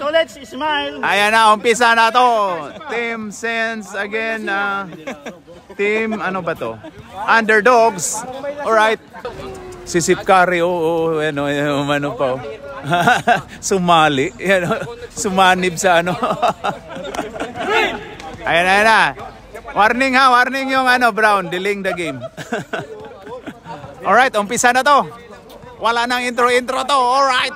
college, smile. Ayan na, umpisa na to. Team Sense again. Team, ano ba to? Underdogs. Alright. Si Sip Curry, ano pa. Sumali. Sumanib sa ano. Ayan na. Warning ha, warning yung Brown, delaying the game. Alright, umpisa na to. Wala nang intro to. Alright.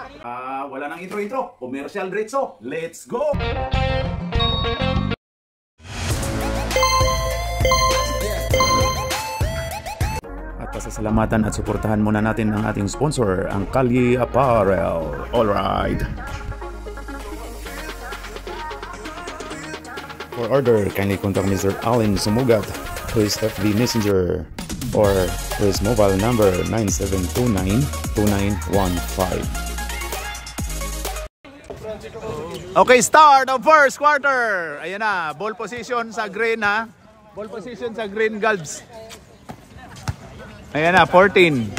Wala nang intro. Commercial diretso. Let's go. At pasasalamatan at suportahan muna natin ang ating sponsor, ang Kalye Apparel. Alright. For order, kindly contact Mr. Allen Sumugat to his FB Messenger or to his mobile number 9729-2915. Okay, start of first quarter. Ayan na, ball position sa green ha. Ball position sa green Gulbs. Ayan na, 14.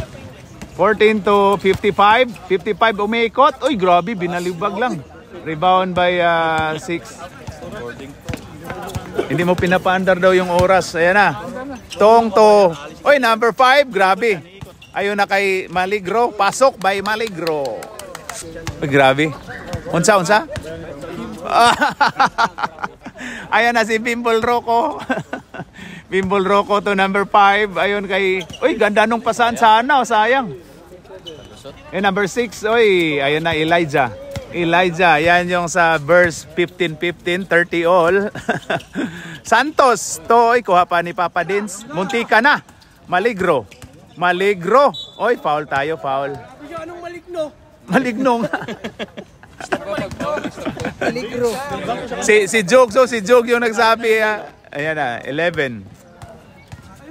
14 to 55. 55 umiikot. Uy, grabe, binalibag lang. Rebound by 6. Hindi mo pinapaandar daw yung oras. Ayan na. Tong to. Uy, number 5. Grabe. Ayun na kay Maligro. Pasok by Maligro. Uy, grabe. Unsa? Ayan na si Bimbol Rocco. Bimbol Rocco to number 5. Ayun kay... Uy, ganda nung pasan sana. Sayang. Number 6. Uy, ayun na Elijah. Yan yung sa verse 15-15, 30 all. Santos, to, kuha pa ni Papa Dins. Muntika na. Maligro. Oy, foul tayo, foul. Anong maligno? Maligno nga. Maligro. Si Jog yung nagsabi. Ayan na, 11.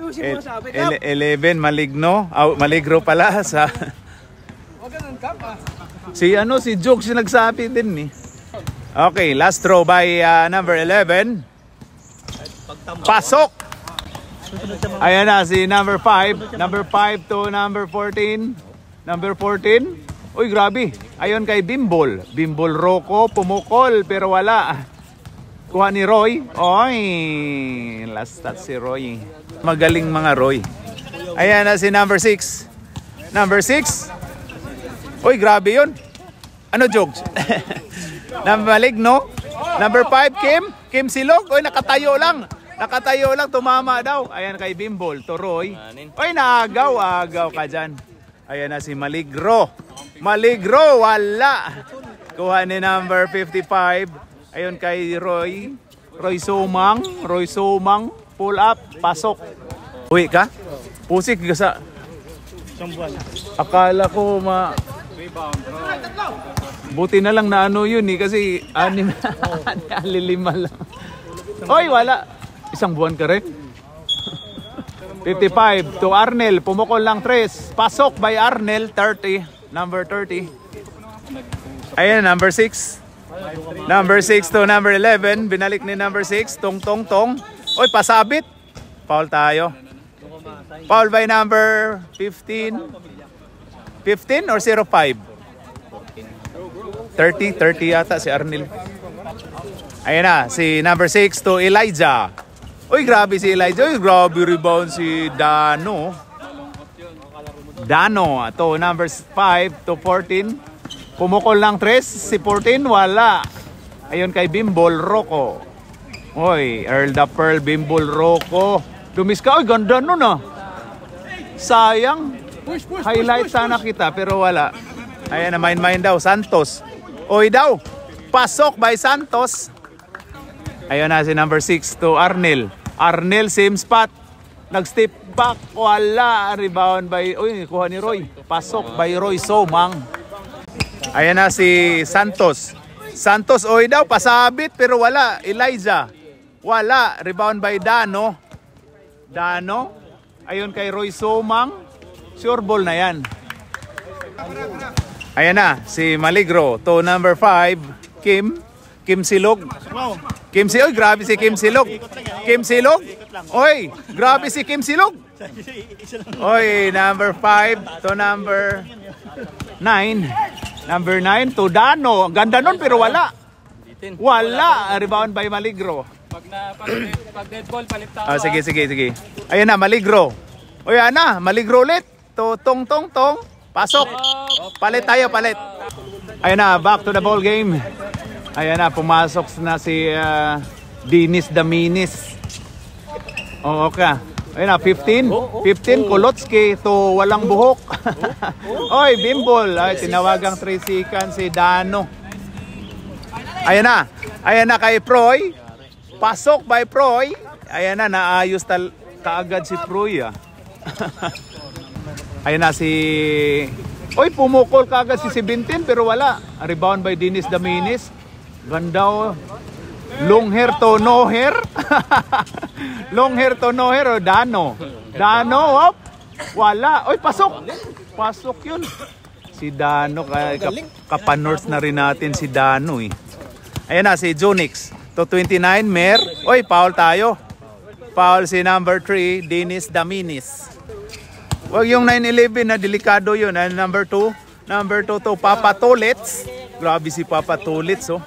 11, maligno. Maligro pala sa... Si Jog si nagsabi din eh. Okay, last throw by number 11. Pasok. Ayan na si number 5. Number 5 to number 14. Number 14. Uy, grabe. Ayon kay Bimbol Rocco, pumukol pero wala. Kuha ni Roy. Oy, last touch si Roy. Magaling mga Roy. Ayan na si number 6. Number 6. Uy, grabe yun. Jogs? Maligno. Number 5, Kim Silog. Uy, nakatayo lang, tumama daw. Ayan kay Bimbol, to Roy. Uy, naagaw ka dyan. Ayan na si Maligro, wala. Kuha ni number 55. Ayun kay Roy Sumang, pull up, pasok. Uy ka? Pusik ka sa... Akala ko buti na lang na yun eh, kasi 5 lang. Oy, wala. Isang buwan ka rin. 55 to Arnel, pumukol lang 3. Pasok by Arnel, 30. Number 30. Ayan, number 6. Number 6 to number 11. Binalik ni number 6. Tong. Oy, pasabit. Foul tayo. Foul by number 15. 15 or 05? 30 yata si Arnel. Ayan na, si number 6 to Elijah. Uy, grabe si Elijah. Uy, grabe rebound si Dano. To number 5 to 14. Pumukol lang 3. Si 14, wala. Ayun kay Bimbol Rocco. Uy, Earl the Pearl, Bimbol Rocco. Dumis ka. Uy, ganda nun ah. Sayang. Highlight sana kita pero wala. Ayan na, main daw. Santos. Uy daw. Pasok by Santos. Ayun na si number 6 to Arnel. Same spot. Nag-step back. Wala. Rebound by... Uy, kuha ni Roy. Pasok by Roy Somang. Ayan na si Santos. Uy daw. Pasabit pero wala. Elijah. Wala. Rebound by Dano. Ayun kay Roy Somang. Sure ball na yan. Ayan na. Si Maligro to number 5. Kim Silog. Oy, grabe si Kim Silog. Oy, grabe si Kim Silog. Oy, number 5 to number 9. Number 9 to Dano. Ganda nun pero wala. Wala. Rebound by Maligro. Pag dead ball, palit tao. Sige. Ayan na, Maligro. O yan na, Maligro ulit. Tong. Pasok. Palit tayo. Ayan na, back to the ball game. Ayan na, pumasok na si Dinis Daminis. Oo ka. Ayun na, 15 Kulotski to walang buhok. Oy, Bimbol. Ay, tinawagang 3 seconds si Dano. Ayan na kay Proy. Pasok by Proy. Ayan na, naayos kaagad si Proy. Ayan na si... Oy, pumukol kaagad si 17 pero wala. Rebound by Dinis Daminis. Ganda o. Long hair to no hair. Long hair to no hair o Dano. Op. Wala. Oy, pasok yun. Si Dano, kapanors na rin natin si Dano eh. Ayan na si Junix. To 29, Mer. Oy, foul tayo. Foul si number 3, Dinis Daminis. Wag yung 9-11 na delikado yun. Number 2 to Papa Tolets. Grabe si Papa Tolets oh.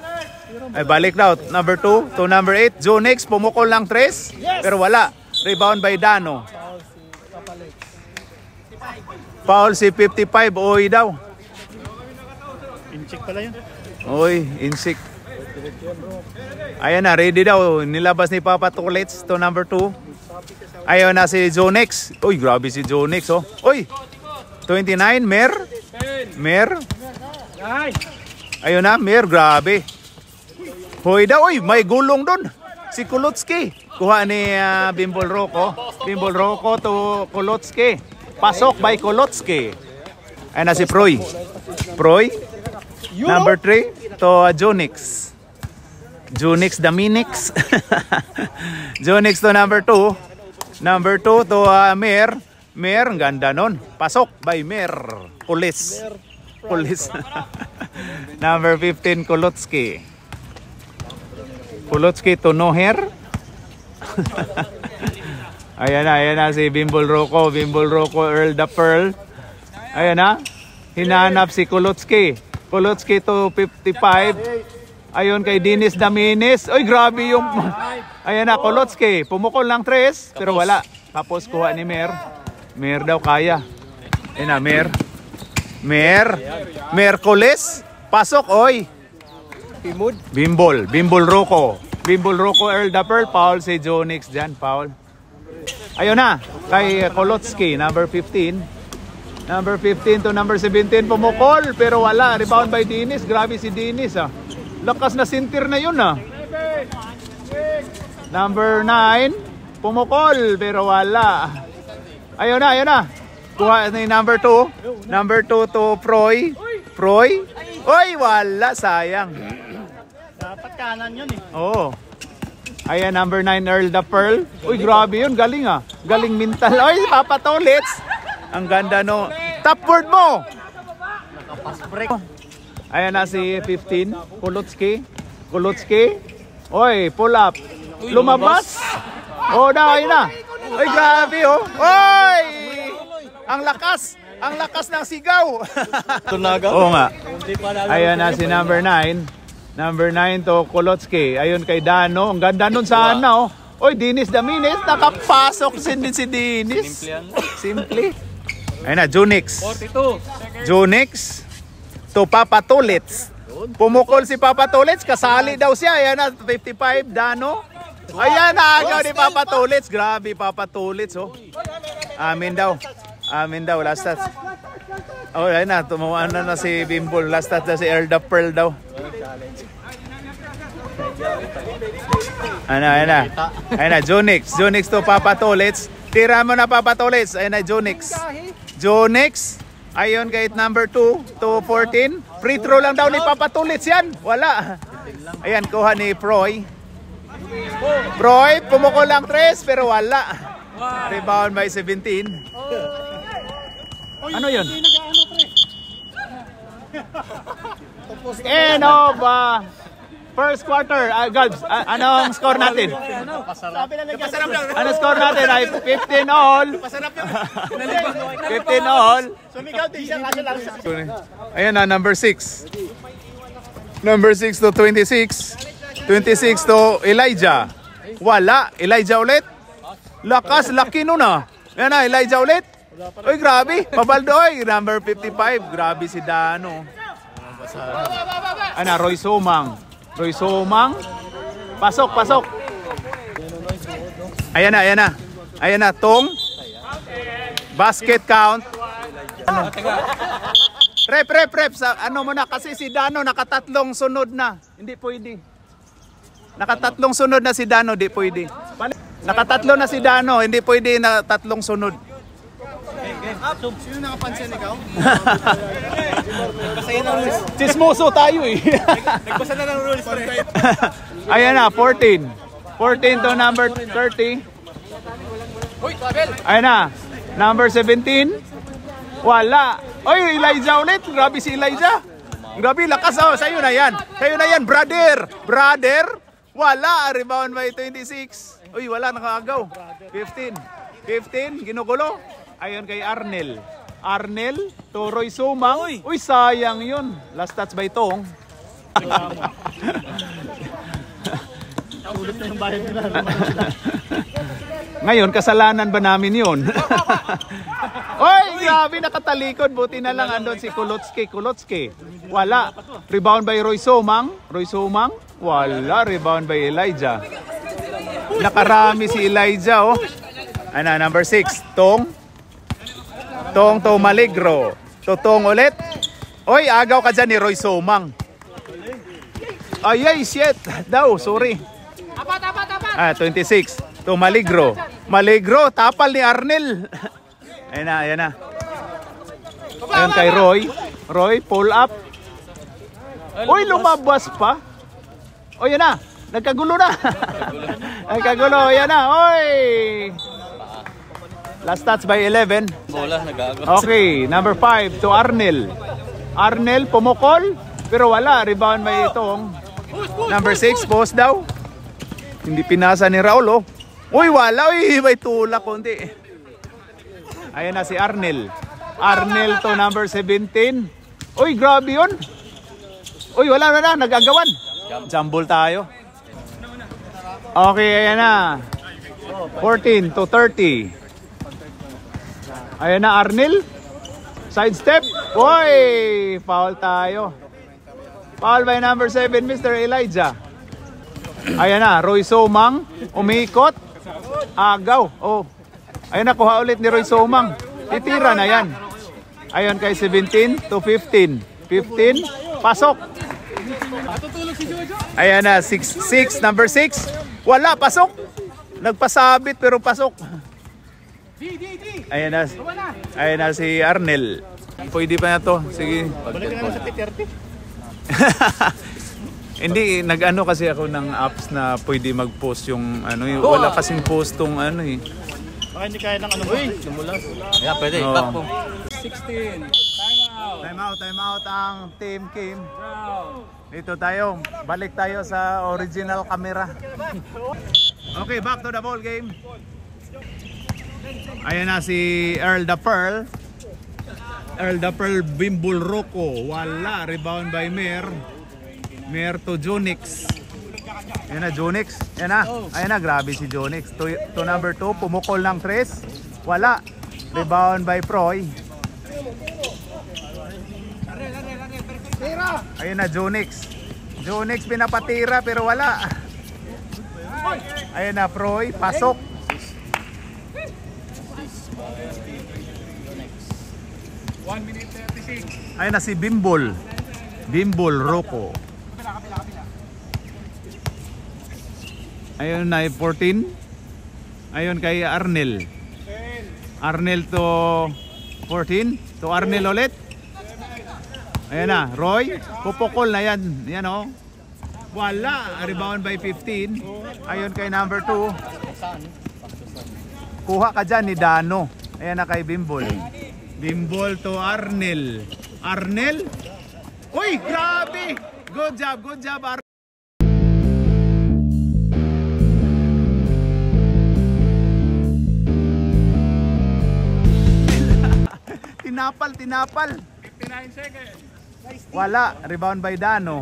Ay, balik daw. Number 2 to number 8. Junix, pumukol lang 3. Pero wala. Rebound by Dano. Foul si 55. Oy daw. Incheck pala yun. Oy, insik. Ayan na, ready daw. Nilabas ni Papa Tolets to number 2. Ayaw na si Jonix. Uy, grabe si Jonix oh. Uy, 29, Mer. Ayaw na, Mer, grabe. Hoy daw, uy, may gulong doon. Si Kulotski. Kuha ni Bimbol Rocco to Kulotski. Pasok by Kulotski. Ayan na si Proy. Number 3 to Junix. Junix Daminix. Junix to number 2. Number 2 to Mer. Ang ganda nun. Pasok by Mer. Pulis. Number 15 Kulotski. To no hair. Ayan na si Bimbol Rocco, Earl the Pearl. Ayan na. Hinanap si Kulotski to 55. Ayun kay Dinis Daminis. Oy, grabe yung... Ayan na, Kulotski. Pumukol lang 3, pero wala. Tapos kuha ni Mer. Mer daw kaya. Ayan na, Merkules. Pasok, oy. Bimbol Rocco, Earl the Pearl. Foul si Jonix dyan, foul. Ayun na, kay Kulotski, number 15. Number 15 to number 17, pumukol, pero wala. Rebound by Dinis. Grabe si Dinis ah. Lakas na sintir na yun ah. Number 9, pumukol, pero wala. Ayun na. Kuha ni number 2. Number 2 to Proy. Oy, wala, sayang. Dapat kanan yun eh. Oo. Ayan, number 9, Earl the Pearl. Uy, grabe yun, galing ah. Galing mental. Oy, Papa Tolets. Ang ganda no. Top word mo. Ayan na si 15, Kulotski. Oy, pull up. Lumabas. Oh, ayun na. Oy, grabe oh. Oy! Ang lakas ng sigaw. Tunaga. Oo nga. Ayan na si number 9. Number 9 to Kulotski. Ayun kay Dano. Ang ganda nun sana oh. Oy, Dinis Daminis. Nakapasok din si Dinis. Simple. Ayun na, Junix to Papa Tolets. Pumukol si Papa Tolets. Kasali daw siya. Ayan na, 55, Dano. Ayan na, agaw ni Papa Tolets. Grabe, Papa Tolets oh. Amin daw, last stats. Oh, ayun na, tumuan na si Bimbol. Last stats na si Earl the Pearl daw. Ayun na, Jonix to Papa Tolets. Tira mo na Papa Tolets. Ayun na, Jonix. Ayun kay number 2 to 14. Free throw lang daw ni Papa Tolets yan. Wala. Ayan, kuha ni Proy, pumukol lang 3 pero wala. Rebound by 17. Ano yun? End of first quarter. Gulbs, anong score natin? Ano score natin? Ay 15 all. 15 all. Sumigaw din siya kasi lang sa... Ayan na, number 6. Number 6 to 26. 26 to Elijah. Wala. Elijah ulit. Lakas, laki nun ah. Yan na, Elijah ulit. Uy, grabe. Pabaldo, oy. Number 55. Grabe si Dano. Ana, Roy Somang. Roy Somang. Pasok, pasok. Ayan na, ayan na. Ayan na, Tong. Basket count. Rep. Ano mo na, kasi si Dano nakatatlong sunod na. Hindi pwede. Nakatatlong sunod na si Dano, hindi pwede. Nakatatlo na si Dano, hindi pwede na tatlong sunod. Sino nakapansin ikaw? Chismoso tayo eh. Nagbasa na ng rules, pre. Ayan na, 14. 14 to number 30. Ayan na, number 17. Wala. Oy, Elijah ulit. Grabe si Elijah. Grabe, lakas. Oh, sa'yo na yan. Sa'yo na yan, brother. Brother. Wala. Rebound by 26. Uy, wala. Nakagaw. 15. 15. Ginugulo. Ayon kay Arnel. Arnel to Roy Somang. Uy, sayang yun. Last touch by Tong. Ulit na yung bayan nila. Ngayon, kasalanan ba namin yun? Oy, grabe, nakatalikod. Buti na lang andon si Kulotski. Wala. Rebound by Roy Somang. Roy Somang. Wala. Rebound by Elijah. Nakarami si Elijah, oh. Ano, number 6. Tong. Tong to Maligro. Tong ulit. Oy, agaw ka dyan ni Roy Somang. Ay, shit. Daw, sorry. 26. To Maligro. Maligro, tapal ni Arnel. Ayan na, ayan na. Ayan kay Roy. Roy, pull up. Uy, lumabas pa. O, yan na. Nagkagulo na. Nagkagulo, yan na. Oy. Last touch by 11. Bola, nagago. Okay, number 5 to Arnel. Arnel, pumukol. Pero wala, rebound by itong. Number 6, post daw. Hindi pinasa ni Raul, oh. Uy, wala. Uy, may tulak konti. Ayan na si Arnel. Arnel to number 17. Uy, grabe yun. Uy, wala na. Nagagawan. Jumble tayo. Okay, ayan na. 14 to 30. Ayan na, Arnel. Side step. Uy, foul tayo. Foul by number 7, Mr. Elijah. Ayan na, Roy Somang. Umikot. Agaw. Oh. Ayan na, kuha ulit ni Roy Somang. Titira na yan. Ayan kay 17 to 15. 15. Pasok. Ayan na, 6. Number 6. Wala, pasok. Nagpasabit pero pasok. Ayan na. Ayan na si Arnel. Pwede pa na to. Sige. Balik ka naman sa P30. Hindi, nag-ano kasi ako ng apps na pwede mag-post yung ano, wala kasing post tong ano eh. Baka hindi kaya ng ano mo. Uy, lumulas. Yeah, pwede. Oo. Back po. 16. Time out. Time out ang Team Kim. Now. Dito tayo, balik tayo sa original camera. Okay, back to the ball game. Ayan na si Earl the Pearl. Earl the Pearl Bimbul Rocco. Wala, rebound by Mer. Mer to Jonix. Ayan na, Jonix. Ayan na, ayan na, grabe si Jonix. To number 2, pumukol ng 3. Wala, rebound by Proy. Ayan na, Jonix. Jonix pinapatira pero wala. Ayan na, Proy, pasok. Ayan na si Bimbol. Bimbol Rocco. Ayun na 14. Ayun kay Arnel. Arnel to 14. To Arnel ulit. Ayan na, Roy. Pupukol na yan. Yan o. Wala. Rebound by 15. Ayun kay number 2. Kuha ka dyan ni Dano. Ayan na kay Bimbol. Bimbol to Arnel. Arnel. Uy, grabe. Good job, Arnel. Tinapal. 59 seconds. Wala. Rebound by Dano.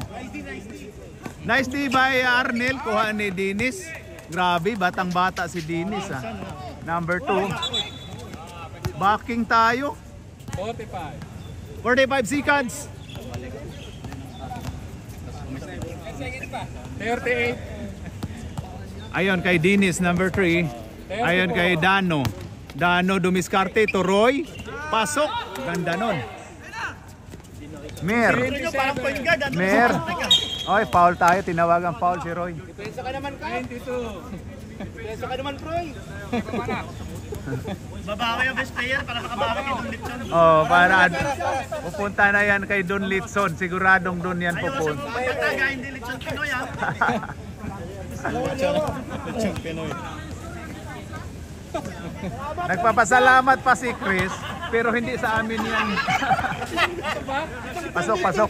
Nice D by Arnel. Kuha ni Dinis. Grabe, batang bata si Dinis ah. Number 2. Backing tayo. 45. 45 seconds. 38. Ayon kay Dinis, number 3. Ayon kay Dano. Dano dumiskarte to Roy. Pasok. Ganda nun. Mer. Mer. Oy, foul tayo. Tinawagan foul si Roy. Pensa ka naman, Proy. Babawi yung best player para makabawi kay Don Litson. Oh, para pupunta na yan kay Don Litson. Siguradong Don yan pupunta. Pagtaga, hindi Litson Pinoy ah. Litson Pinoy. Nagpapasalamat pa si Chris, pero hindi sa amin yan. Pasok, pasok.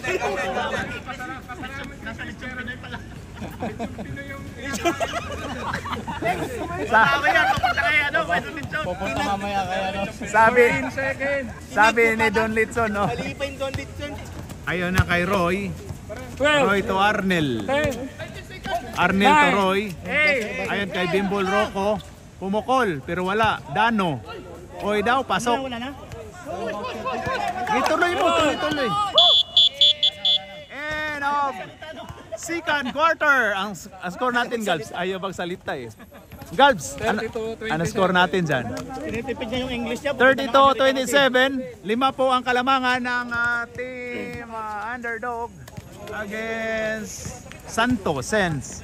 Nasa Litson Pinoy pala. Pupunta mamaya kaya no. Sabi ni Don Litson, no? Alipin Don Litson. Ayun na kay Roy. Roy to Arnel. Arnel to Roy. Ayun kay Bimbol Rocco. Pumukol, pero wala. Dano. Oy daw, pasok. Wala na. Ituloy mo, tuloy-tuloy. And of second quarter. Ang score natin, Galbs. Ayaw magsalita eh. Galbs, ano score natin dyan? Tinitipid niya yung English niya. 32-27. 5 po ang kalamangan ng team Underdog against Santos Sens.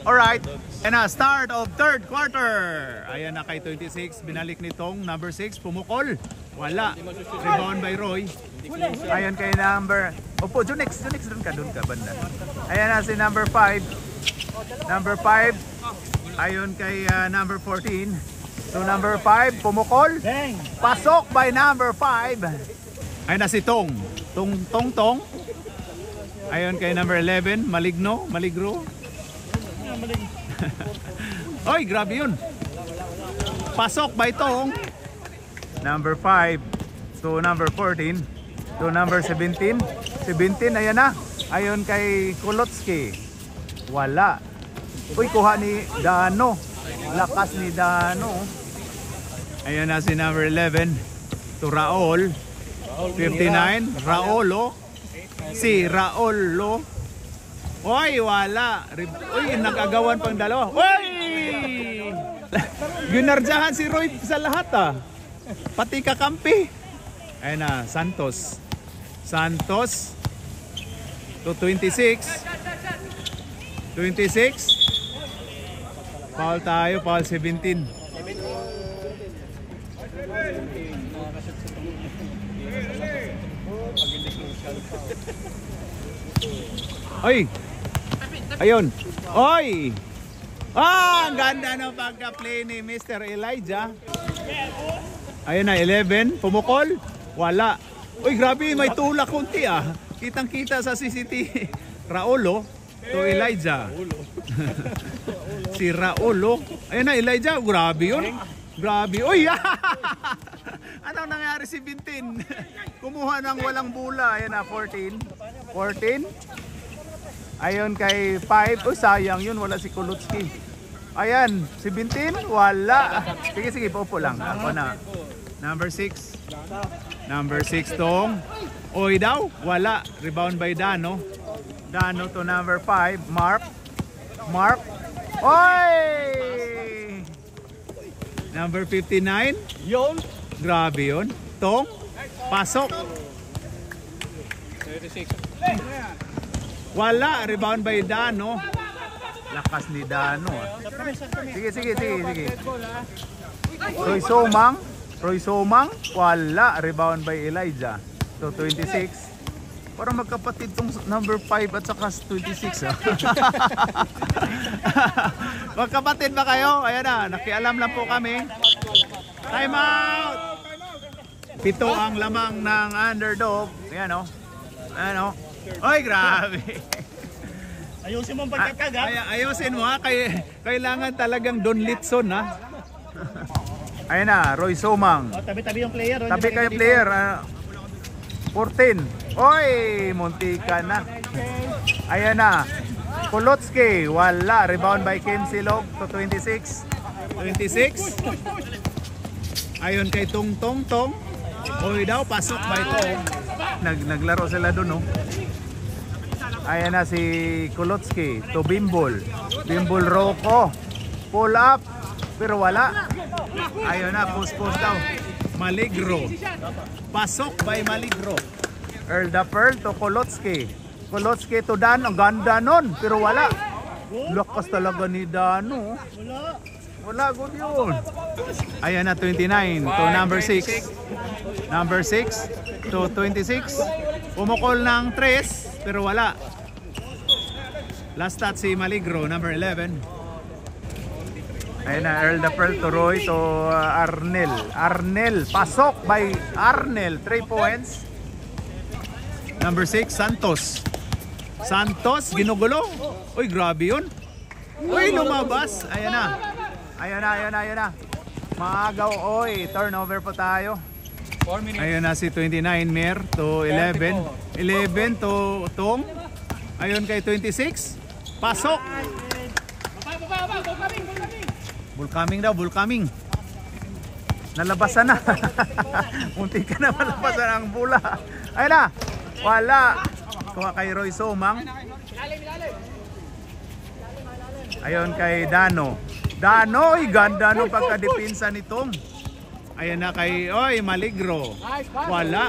Alright, and start of third quarter. Ayan na kay 26, binalik nitong number 6, pumukol. Wala. Rebound by Roy. Ayan kay number... Opo, Junix doon ka banda. Ayan na si number 5. Number 5. Ayon kay number 14. So number 5, pumukol. Pasok by number 5. Ayan na si Tong. Tong. Ayon kay number 11, Maligro. Oy, grabe yun. Pasok by Tong. Number 5 to number 14 to number 17. 17, ayan na. Ayon kay Kulotski. Wala. Uy, kuha ni Dano. Lakas ni Dano. Ayan na si number 11 to Raul. 59. Raolo. Si Raolo. Uy, wala. Uy, nagagawan pang dalawa. Uy! Ginardyahan si Roy sa lahat ah. Pati kakampi. Ayan na, Santos to 26. 26. Foul tayo, foul 17. Oy! Ayun. Oy! Ang ganda ng pagka-play ni Mr. Elijah. Ayun na, 11. Pumukol. Wala. Uy, grabe. May tulak kunti ah. Kitang-kita sa CCTV. Raolo to Elijah. Si Raolo. Ayun na, Elijah. Grabe yun. Grabe. Uy! Anong nangyari si Bintin? Kumuha ng walang bula. Ayun na, 14. 14. Ayun kay 5. Oh, sayang yun. Wala si Kulutski. Ayan, si Bintin. Wala. Sige, paupo lang. Ako na. Number 6. Number 6 tong. Oy daw. Wala. Rebound by Dano. Dano to number 5. Mark. Oy! Number 59. Yon. Grabe yun. Tong. Pasok. 36. Wala, rebound by Dano. Lakas ni Dano. Sige. Roy Somang. Wala, rebound by Elijah. So 26. Parang magkapatid tong number 5 at saka 26. Magkapatid ba kayo? Ayan na, nakialam lang po kami. Time out! 7 ang lamang ng Underdog. Ayan o. Oy, grabe. Ayusin mo ang pagkakagat. Ayusin mo ha. Kailangan talagang Don Litson ha. Ayan na, Roy Somang. Tabi-tabi yung player. Tabi kayo player. 14. Oy, muntika na. Ayan na. Kulotski, wala. Rebound by Kim Silog to 26. 26. Ayon kay Tung Tong Tong. Oy daw, pasok ba ito? Naglaro sila doon, no? Ayan na si Kulotski to Bimbol. Bimbol Rocco. Pull up. Pero wala. Ayan na, post daw. Maligro. Pasok by Maligro. Earl the Pearl to Kulotski. Kulotski to Dan. Ang ganda nun. Pero wala. Lakas talaga ni Dano. Wala, good yun. Ayan na, 29 to number 6. Number 6 to 26. Pumukol ng 3, pero wala. Last touch si Maligro, number 11. Ayan na, Earl the Pearl to Roy to Arnel. Arnel, pasok by Arnel, 3 points. Number 6, Santos. Santos, ginugulo. Uy, grabe yun. Uy, lumabas. Ayan na. Ayan na. Maagaw, oy, turnover po tayo. 4 minutes. Ayan na si 29 Mer to 11. 11 to Tong. Ayun kay 26. Pasok. Bulcoming daw, bulcoming. Nalabasan na. Muntik ka na malabasan ang bula. Ayun na. Wala. Kuha kay Roy Somang. Ayun kay Dano. Danoy, ganda nung pagkadepensa ni Tong. Ayan na kay, oy, Maligro. Wala.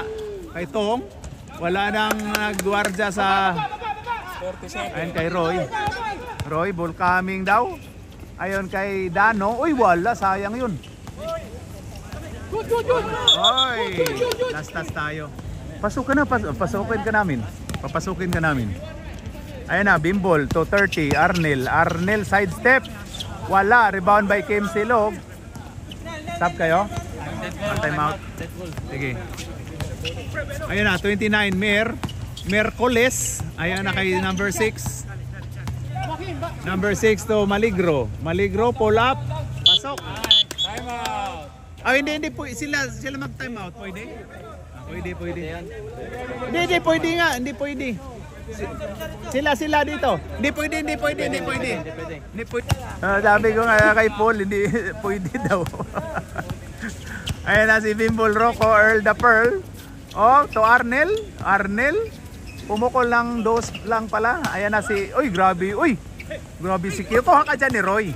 Kay Tong. Wala nang nagwardya sa... Ayan kay Roy. Roy, ball coming daw. Ayon kay Dano. Uy, wala. Sayang yun. Oy, last tayo. Pasukin na. Pasukin ka namin. Papasukin ka namin. Ayan na, Bimbol to 30. Arnel. Arnel sidestep. Wala. Rebound by Kim Silog. Stop kayo. Time out. Sige. Ayan na, 29 Mercoles. Ayan na kay number 6. Number 6 to Maligro. Maligro, pull up. Pasok. Time out. Ah, hindi po. Sila mag time out. Pwede? Pwede. Hindi, pwede nga. Hindi pwede. Sila dito. Hindi pwede. Sabi ko nga kay Paul, hindi pwede daw. Ayan na si Bimbol Rocco, Earl the Pearl. Oh, to Arnel. Arnel. Pumukol lang, dos lang pala. Ayan na si, uy, grabe. Uy, grabe si Kyo. Kuha ka dyan ni Roy.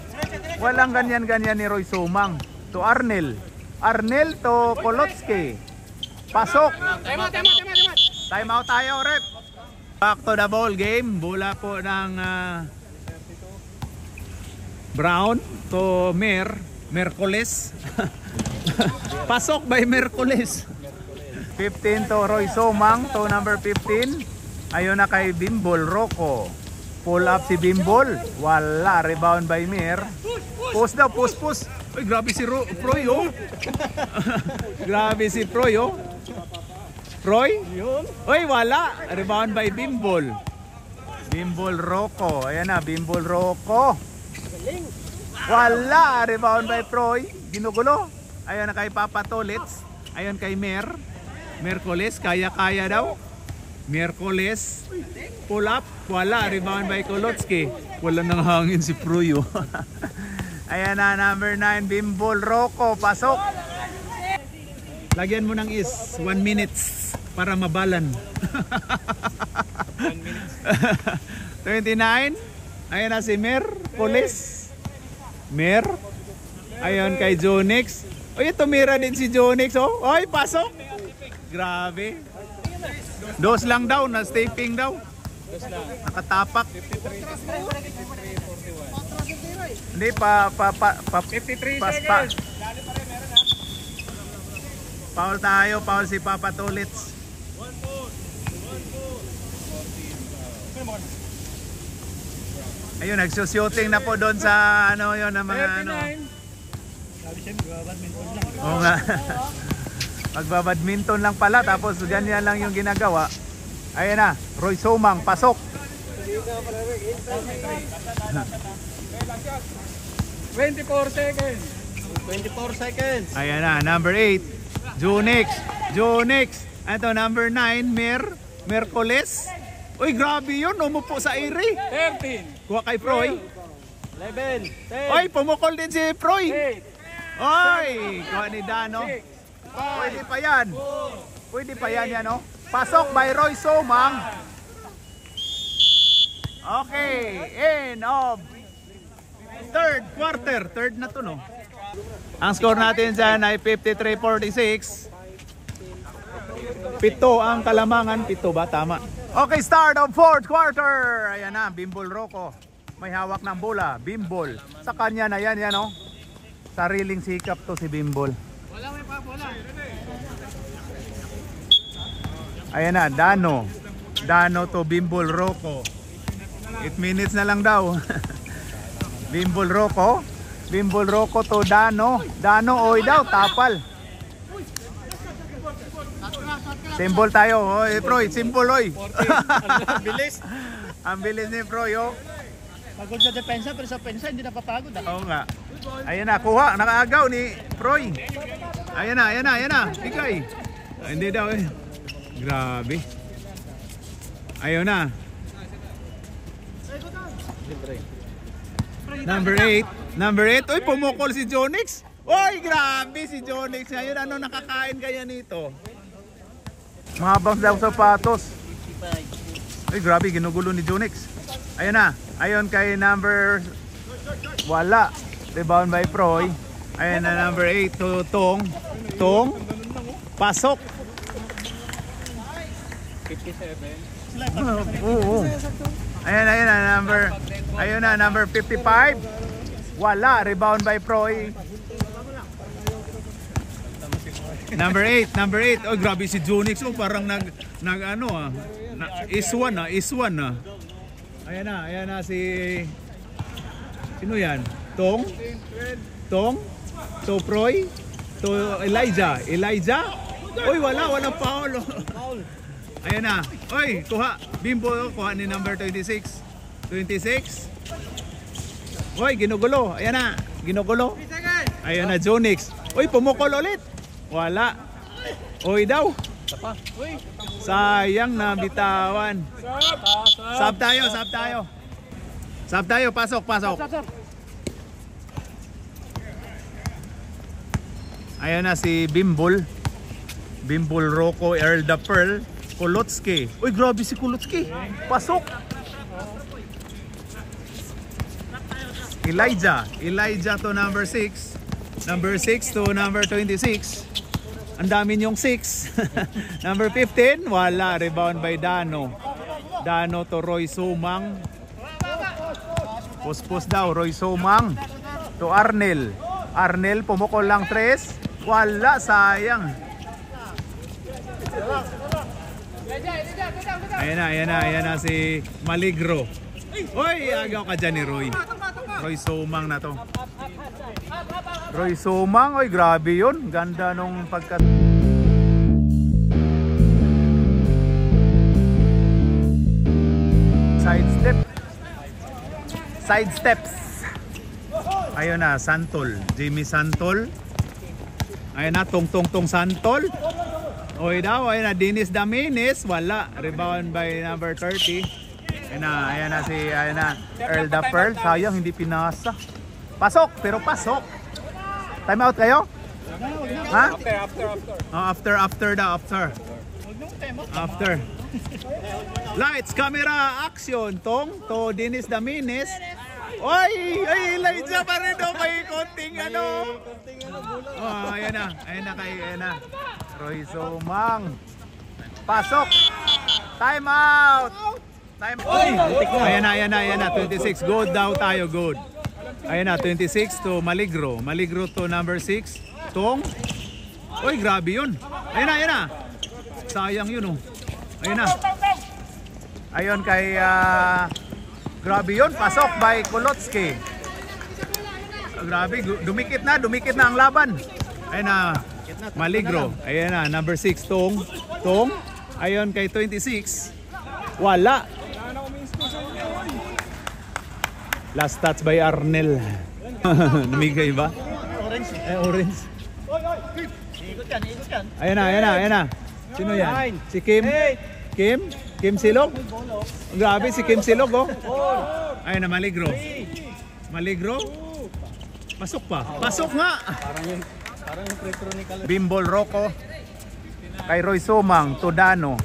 Walang ganyan ni Roy Somang. To Arnel. Arnel to Kulotski. Pasok. Time out tayo, rep. Back to the ball game. Bola po ng Brown to Mercoles. Pasok by Mercoles. 15 to Roy Somang to number 15. Ayun na kay Bimbol Rocco. Pull up si Bimbol. Wala. Rebound by Mer. Post daw. Post. Uy, grabe si Proy, oh. Grabe si Proy, oh. Proy? Uy, wala. Rebound by Bimbol. Bimbol Rocco. Ayan na, Bimbol Rocco. Wala. Rebound by Proy. Ginugulo. Ayan na kay Papa Tolets. Ayan kay Mercoles. Kaya daw. Mercoles. Pull up. Wala. Rebound by Kulotski. Wala nang hangin si Proy, oh. Ayan na, number 9, Bimbol Rocco. Pasok. Lagyan mo ng 1 minute para mabalan. 1 minute. 29. Ayan na si Mercoles. Ayan kay Jonix. Uy, tumira din si Jonix, oh. Oy, pasok. Grabe. Dos lang daw, na-staping daw. Nakatapak. 53, 41. Hindi 53 seconds. Foul tayo, foul si Papa Tolets. Ayun, nagsushooting na po doon sa ano yon, na mga 39. ano. Sabi siya, magbabadminton lang. Oo nga. Magbabadminton lang pala, tapos ganyan lang yung ginagawa. Ayun na, Roy Somang, pasok. 24 seconds. Ayan na, number 8. Jonix. Ito, number 9, Mercoles. Uy, grabe yun. Umupo sa iri. 13. Kuha kay Proy. 11. 10. Uy, pumukol din si Proy. 8. Uy, kuha ni Dano. Pwede pa yan. Pwede pa yan yan, oh. Pasok by Roy Somang. Okay, end of third quarter. Third na to, no? Ang score natin dyan ay 53-46. 7 ang Kalamangan. 7 ba? Tama. Okay, start of fourth quarter. Ayan na, Bimbol Rocco. May hawak ng bola. Bimbol. Sa kanya na yan, yan, oh. Sariling sikap to si Bimbol. Wala may pa bola. Ayan na, Dano. Dano to Bimbol Rocco. 8 minutes na lang daw. Bimbol Rocco. Bimbol Rocco to Dano. Dano, oy daw, tapal. Symbol tayo. Oy, Proy, symbol, oy. Ang bilis. Ang bilis ni Proy, oh. Pagod sa depensa, pero sa pensa hindi napapagod. Oo nga. Ayan na, kuha. Nakaagaw ni Proy. Ayan na, ayan na, ayan na. Bigay. Hindi daw, eh. Grabe. Ayun na. Number 8. Number 8. Uy, pumukol si Jonix. Uy, grabe si Jonix. Ngayon, ano nakakain kaya nito? Mahabang daw sapatos. Uy, grabe, ginugulo ni Jonix. Ayun na. Ayun kay number... Wala. Rebound by Proy. Ayun na, number 8 to Tong. Tong. Pasok. 57. Oo. Ayun na, number 55. Wala, rebound by Proy. Number 8. Oh, grabe si Jonix. Oh, parang iswan na. Ayan na si... Sino yan? Tong? To Proy? To Elijah? Uy, walang foul. Ayan na. Uy, kuha. Bimbo, kuha ni number 26. 26. Uy, ginugulo. Ayan na. Ginugulo. Ayan na, Jonix. Uy, pumukol ulit. Wala. Uy daw. Sayang na bitawan. Sab tayo. Pasok. Ayan na si Bimbol. Bimbol Rocco, Earl the Pearl. Kulotski. Uy, grabe si Kulotski. Pasok. Elijah to number 6. Number 6 to number 26. Ang dami niyong 6. Number 15. Wala. Rebound by Dano. Dano to Roy Somang. Puspos daw. Roy Somang. To Arnel. Arnel, pumukol lang 3. Wala. Sayang. Ayan na si Maligro. Uy, agaw ka dyan ni Roy. Roy Somang na to. Roy Somang, oy, grabe yun. Ganda nung pagkat... Side steps. Ayun na, Santol. Jimmy Santol. Ayun na, Tong Santol. Oy daw, ayun na, Dennis Daminis. Wala. Rebound by number 30. Ayun na si Earl the Pearl. Sayang, hindi pinasa. Pasok, pero pasok. Time out kayo? Ha? After. Lights, camera, action. Tong to Dennis Daminis. Oy, Elijah pa rin daw. May konting ano. Oh, ayan na. Roy Somang. Pasok. Time out. Ayan na. 26. Good daw tayo, good. Ayan na, 26 to Maligro. Maligro to number 6. Tong. Uy, grabe yun. Ayan na. Sayang yun, oh. Ayan na. Ayun kay... grabe yun. Pasok by Kulotski. Grabe. Dumikit na ang laban. Ayan na. Maligro. Ayan na. Number 6. Tong. Ayun kay 26. Wala. Last touch by Arnel. Namigay ba? Orange. Orange. Ikot yan. Ayan na. Sino yan? Si Kim? Kim? Kim Silog? Grabe si Kim Silog, oh. Ayun na, Maligro. Maligro? Pasok pa. Pasok nga! Parang yung pretro ni Kalot. Bimbol Rocco. Kay Roy Sumang to Dano.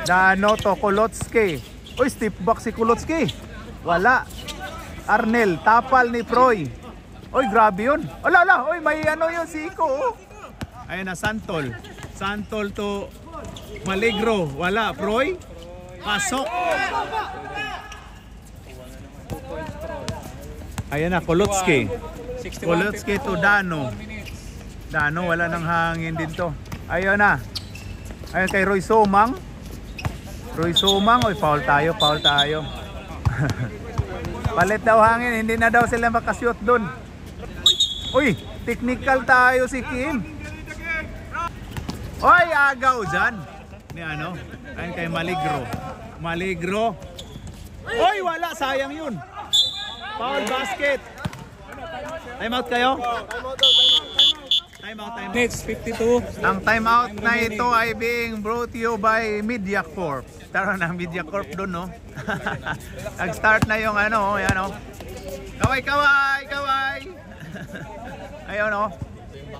Dano to Kulotski. Uy, step back si Kulotski. Wala. Arnel, tapal ni Proy. Uy, grabe yun. Ala. Uy, may ano yun si Iko. Oh. Ayun na, Santol. Santol to Maligro. Wala. Proy. Pasok. Ayun na, Kulotski. Kulotski to Dano. Dano, wala nang hangin din to. Ayun na. Ayun kay Roy Sumang. Roy Sumang. Uy, foul tayo. Palit daw hangin. Hindi na daw sila makashoot dun. Uy, technical tayo si Kim. Uy, agaw dyan. Ni ano? Ayun kay Maligro. Maligro. Uy, wala. Sayang yun. Foul basket. Time out kayo? Time out. Minutes 52. Ang timeout na ito ay being brought to you by MediaCorp. Tara na, MediaCorp doon, no? Nag-start na yung ano, yan, no? Kaway! Ayun, no?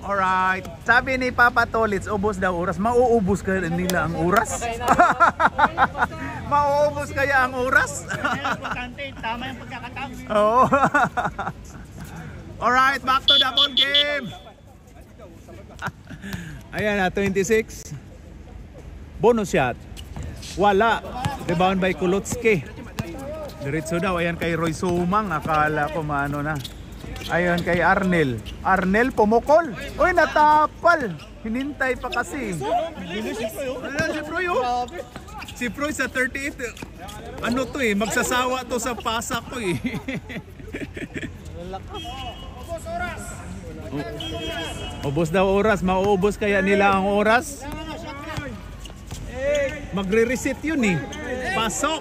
Alright. Sabi ni Papa Tolits, ubos daw oras. Mauubos kaya nila ang oras? Mauubos kaya ang oras? Importante, tama yung pagkakatapos. Oo. Alright, back to the ball game. Ayan na, 26. Bonus shot. Wala. Rebound by Kulotski. Diretso daw. Ayan kay Roy Sumang. Akala ko maano na. Ayan kay Arnel. Arnel pumukol. Uy, natapal. Hinintay pa kasi. Ayan si Proy, oh. Si Proy sa 38. Ano to eh, magsasawa to sa pasak ko eh. Ubos daw oras. Mauubos kaya nila ang oras? Magre-reset yun eh. Pasok.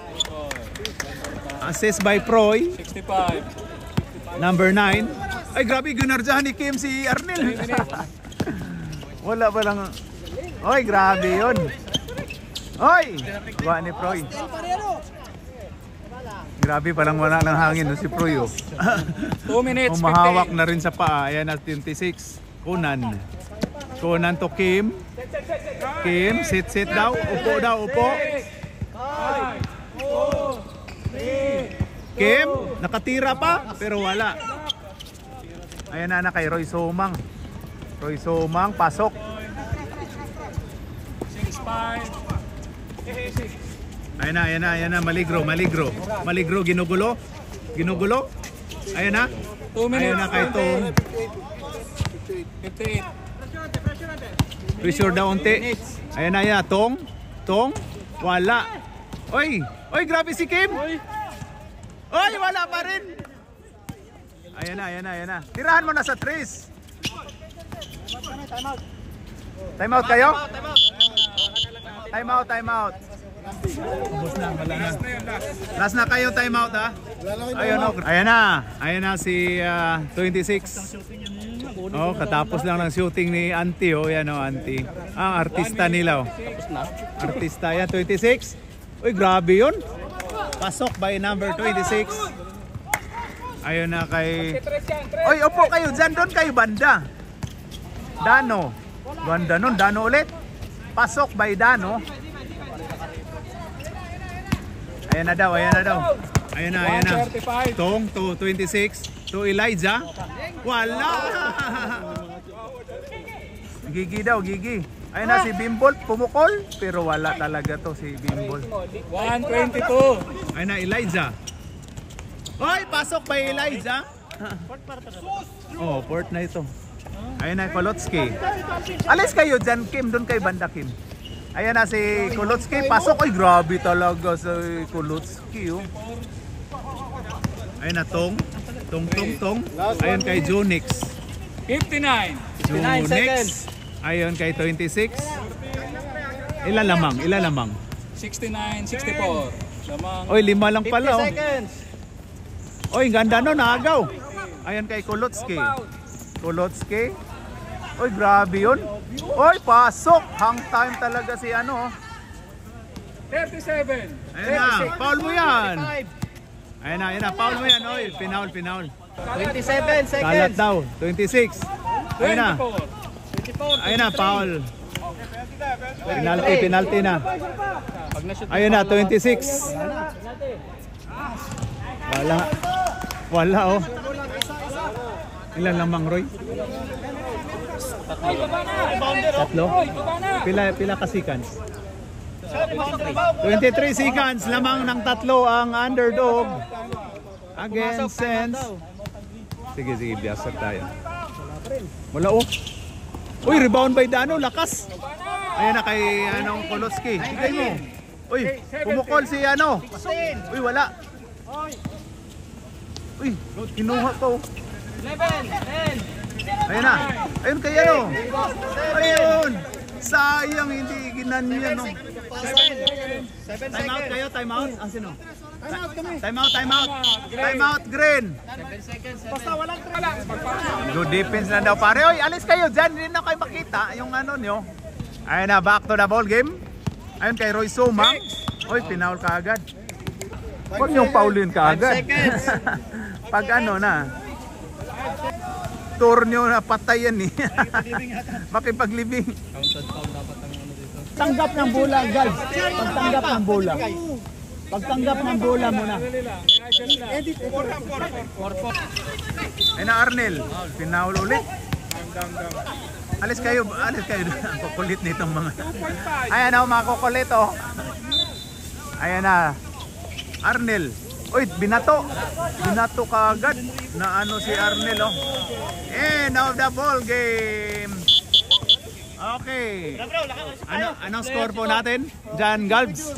Assist by Proy. 65. Number 9. Ay, grabe, ginardyahan ni Kim si Arnel. Wala pa lang. Oy, grabe yun. Oy! Gawa ni Proy. Grabe, palang wala ng hangin no, si Proy. 2 minutes. Umahawak na rin sa paa. Ayan na, 26. Kunan. Kunan to Kim. Kim, sit daw. Upo. Kim, nakatira pa, pero wala. Ayan na kay Roy Sumang. Roy Sumang, pasok. 6-5. Ayan na, Maligro. Maligro, ginugulo. Ayan na. 2 minutes. Ayan na kay Tong. 58. Pressure daw unti. Ayan na, Tong. Wala. Oy, grabe si Kim. Oy, wala pa rin. Ayan na. Tirahan mo na sa trace. Time out kayo? Time out. Ubus na, wala na. Last na kayo, time out ha. Ayan na si 26. Oh, katapos lang ng shooting ni Auntie, oh, yan oh, Auntie. Ang artista nila, oh. Artista yan, 26. Uy, grabe yun. Pasok by number 26. Ayun na kay... Uy, upo kayo dyan, doon kayo banda. Dano. Banda nun, Dano ulit. Pasok by Dano. Ayan na daw. Ayan na. Tong to 26. To Elijah. Wala. Gigi. Ayun na si Bimbol, pumukol. Pero wala talaga to si Bimbol. 122. Ayun na, Elijah. Hoy, pasok pa Elijah. Oh, port na ito. Ayun na, Kulotski. Alis kayo dyan, Kim. Doon kay banda, Kim. Ayan na si Kulotski. Pasok. Ay, grabe talaga si Kulotski. Oh. Ayun na, Tong. Ayun kay Jonix. 59. Jonix. Ayun kay 26. Ilan lamang? 69, 64. Lamang. Oy, 5 lang pala. 50 seconds. Oy, ganda no, naagaw. Ayun kay Kulotski. Uy, grabe yun. Uy, pasok. Hang time talaga si ano. 37. Ayan na, foul mo yan. Ayan na, foul mo yan. Uy, pinaul. 27 Kalat daw, 26. Ayan na. 24. Ayun na, foul. Penalty na. Ayun na, 26. Wala oh. Ilan lang Mang Roy? Tatlo? Pila ka seconds? 23 seconds lamang ng tatlo ang underdog against Sense. Sige, biyasag tayo. Wala oh. Uy, rebound by Dano, lakas. Ayan na kay Koloski. Higay mo. Uy, pumukol si ano. Uy, wala. Uy, kinuha ko. 11. Ayan na. Ayun kay ano. Ayun. Sayang, hindi ginanyan no. 7 Time out kayo, time out. Ang sino? Time out, Green. 7 seconds. Basta walang wala. Good defense na daw pare. Oy, alis kayo dyan. Hindi na kayo makita yung ano nyo. Ayun na, back to the ball game. Ayun kay Roy Sumang. Oy, pinaul ka agad. Huwag niyong paulin ka agad. 5 seconds. Pag ano na. Tour nyo na patayan eh. Makipaglibing. Tanggap ng bola, guys. Pagtanggap ng bola. Pagtanggap ng bola muna. Ay na Arnel, pinaul ulit. Alis kayo. Ang kukulit nitong mga. Ayan na, mga kukulit oh. Ayan na. Arnel. Uy, binato ka agad. Na ano si Arnel oh. End of the ball game. Okay. Anong score po natin? John Galbs.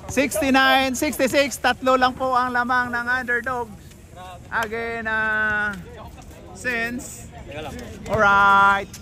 69-66, tatlo lang po ang lamang ng underdog. Again, Sense. Alright.